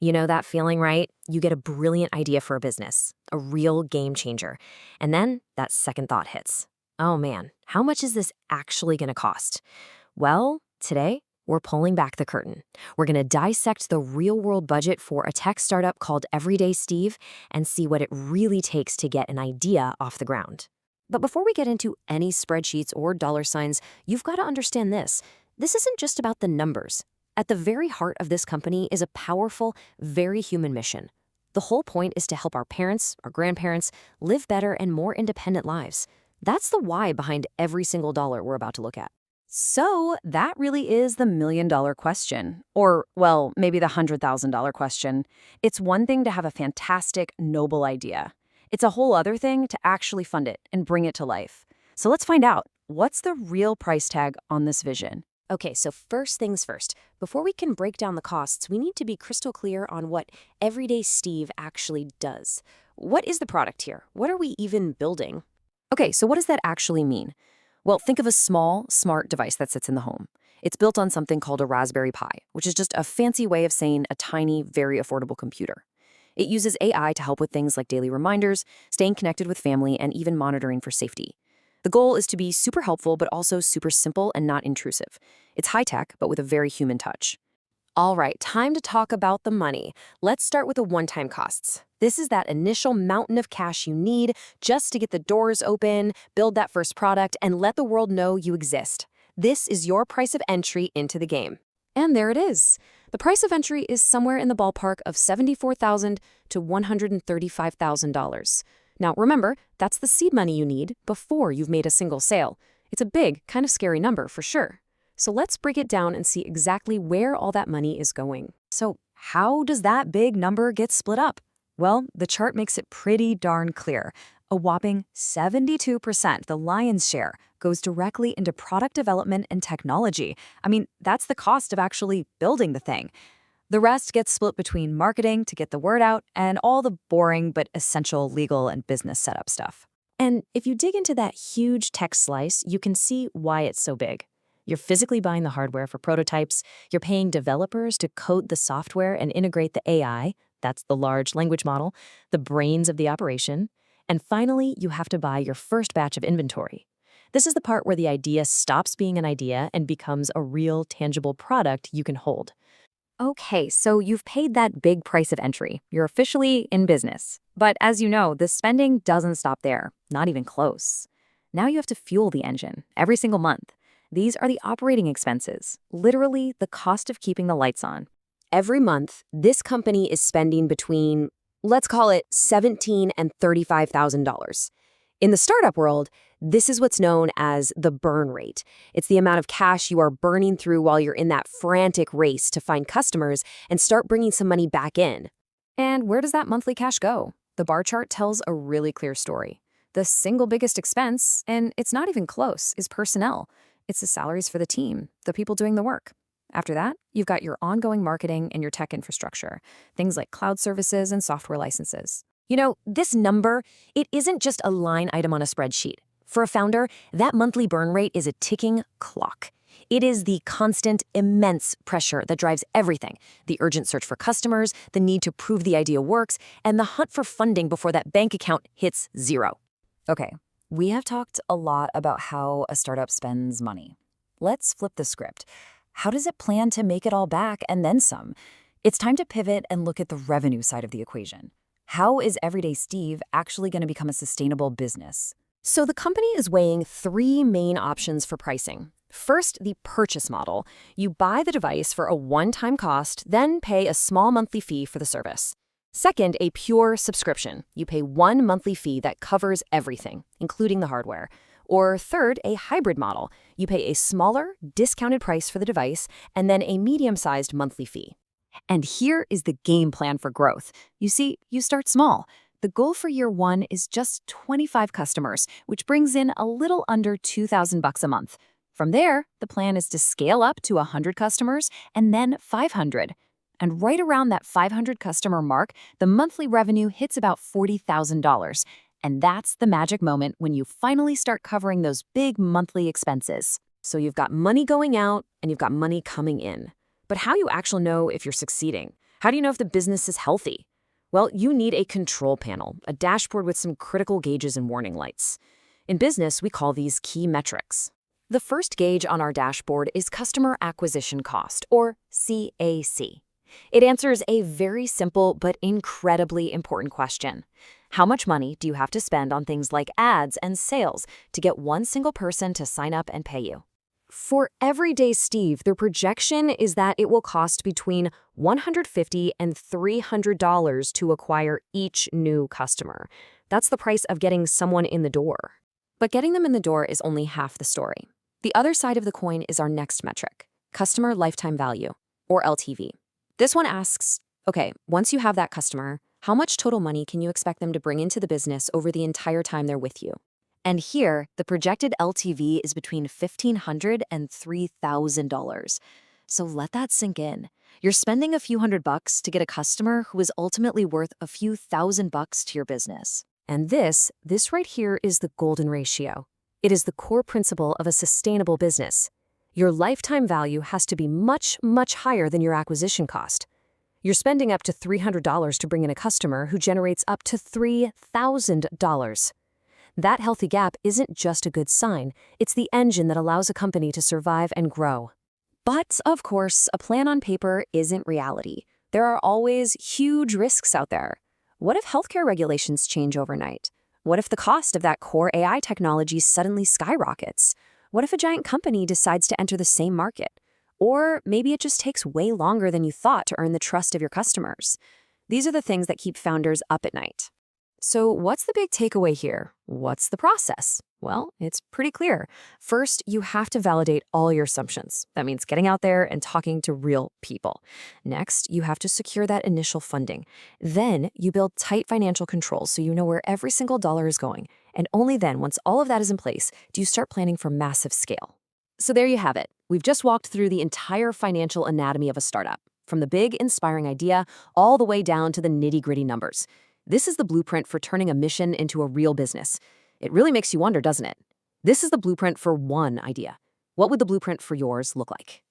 You know that feeling, right? You get a brilliant idea for a business, a real game changer. And then that second thought hits. Oh man, how much is this actually going to cost? Well, today, we're pulling back the curtain. We're going to dissect the real world budget for a tech startup called Everyday Steve and see what it really takes to get an idea off the ground. But before we get into any spreadsheets or dollar signs, you've got to understand this. This isn't just about the numbers. At the very heart of this company is a powerful, very human mission. The whole point is to help our parents, our grandparents, live better and more independent lives. That's the why behind every single dollar we're about to look at. So that really is the $1,000,000 question. Or, well, maybe the $100,000 question. It's one thing to have a fantastic, noble idea. It's a whole other thing to actually fund it and bring it to life. So let's find out, what's the real price tag on this vision? Okay, so first things first. Before we can break down the costs, we need to be crystal clear on what Everyday Steve actually does. What is the product here? What are we even building? Okay, so what does that actually mean? Well, think of a small, smart device that sits in the home. It's built on something called a Raspberry Pi, which is just a fancy way of saying a tiny, very affordable computer. It uses AI to help with things like daily reminders, staying connected with family, and even monitoring for safety. The goal is to be super helpful, but also super simple and not intrusive. It's high-tech, but with a very human touch. All right, time to talk about the money. Let's start with the one-time costs. This is that initial mountain of cash you need just to get the doors open, build that first product, and let the world know you exist. This is your price of entry into the game. And there it is. The price of entry is somewhere in the ballpark of $74,000 to $135,000. Now, remember, that's the seed money you need before you've made a single sale. It's a big, kind of scary number for sure. So let's break it down and see exactly where all that money is going. So how does that big number get split up? Well, the chart makes it pretty darn clear. A whopping 72%, the lion's share, goes directly into product development and technology. I mean, that's the cost of actually building the thing. The rest gets split between marketing to get the word out and all the boring but essential legal and business setup stuff. And if you dig into that huge tech slice, you can see why it's so big. You're physically buying the hardware for prototypes, you're paying developers to code the software and integrate the AI, that's the large language model, the brains of the operation, and finally, you have to buy your first batch of inventory. This is the part where the idea stops being an idea and becomes a real, tangible product you can hold. Okay, so you've paid that big price of entry. You're officially in business. But as you know, the spending doesn't stop there, not even close. Now you have to fuel the engine every single month. These are the operating expenses, literally the cost of keeping the lights on. Every month, this company is spending between, let's call it $17,000 and $35,000. In the startup world, this is what's known as the burn rate. It's the amount of cash you are burning through while you're in that frantic race to find customers and start bringing some money back in. And where does that monthly cash go? The bar chart tells a really clear story. The single biggest expense, and it's not even close, is personnel. It's the salaries for the team, the people doing the work. After that, you've got your ongoing marketing and your tech infrastructure, things like cloud services and software licenses. You know, this number, it isn't just a line item on a spreadsheet. For a founder, that monthly burn rate is a ticking clock. It is the constant, immense pressure that drives everything. The urgent search for customers, the need to prove the idea works, and the hunt for funding before that bank account hits zero. Okay, we have talked a lot about how a startup spends money. Let's flip the script. How does it plan to make it all back and then some? It's time to pivot and look at the revenue side of the equation. How is Everyday Steve actually going to become a sustainable business? So the company is weighing three main options for pricing. First, the purchase model. You buy the device for a one-time cost, then pay a small monthly fee for the service. Second, a pure subscription. You pay one monthly fee that covers everything, including the hardware. Or third, a hybrid model. You pay a smaller, discounted price for the device, and then a medium-sized monthly fee. And here is the game plan for growth. You see, you start small. The goal for year one is just 25 customers, which brings in a little under $2,000 a month. From there, the plan is to scale up to 100 customers and then 500. And right around that 500 customer mark, the monthly revenue hits about $40,000. And that's the magic moment when you finally start covering those big monthly expenses. So you've got money going out and you've got money coming in. But how you actually know if you're succeeding? How do you know if the business is healthy? Well, you need a control panel, a dashboard with some critical gauges and warning lights. In business, we call these key metrics. The first gauge on our dashboard is customer acquisition cost, or CAC. It answers a very simple but incredibly important question. How much money do you have to spend on things like ads and sales to get one single person to sign up and pay you? For Everyday Steve, the projection is that it will cost between $150 and $300 to acquire each new customer. That's the price of getting someone in the door. But getting them in the door is only half the story. The other side of the coin is our next metric, customer lifetime value, or LTV. This one asks, okay, once you have that customer, how much total money can you expect them to bring into the business over the entire time they're with you? And here, the projected LTV is between $1,500 and $3,000. So let that sink in. You're spending a few $100 to get a customer who is ultimately worth a few $1,000 to your business. And this right here is the golden ratio. It is the core principle of a sustainable business. Your lifetime value has to be much, much higher than your acquisition cost. You're spending up to $300 to bring in a customer who generates up to $3,000. That healthy gap isn't just a good sign, it's the engine that allows a company to survive and grow. But, of course, a plan on paper isn't reality. There are always huge risks out there. What if healthcare regulations change overnight? What if the cost of that core AI technology suddenly skyrockets? What if a giant company decides to enter the same market? Or maybe it just takes way longer than you thought to earn the trust of your customers. These are the things that keep founders up at night. So what's the big takeaway here? What's the process? Well, it's pretty clear. First, you have to validate all your assumptions. That means getting out there and talking to real people. Next, you have to secure that initial funding. Then, you build tight financial controls so you know where every single dollar is going. And only then, once all of that is in place, do you start planning for massive scale. So there you have it. We've just walked through the entire financial anatomy of a startup, from the big, inspiring idea all the way down to the nitty-gritty numbers. This is the blueprint for turning a mission into a real business. It really makes you wonder, doesn't it? This is the blueprint for one idea. What would the blueprint for yours look like?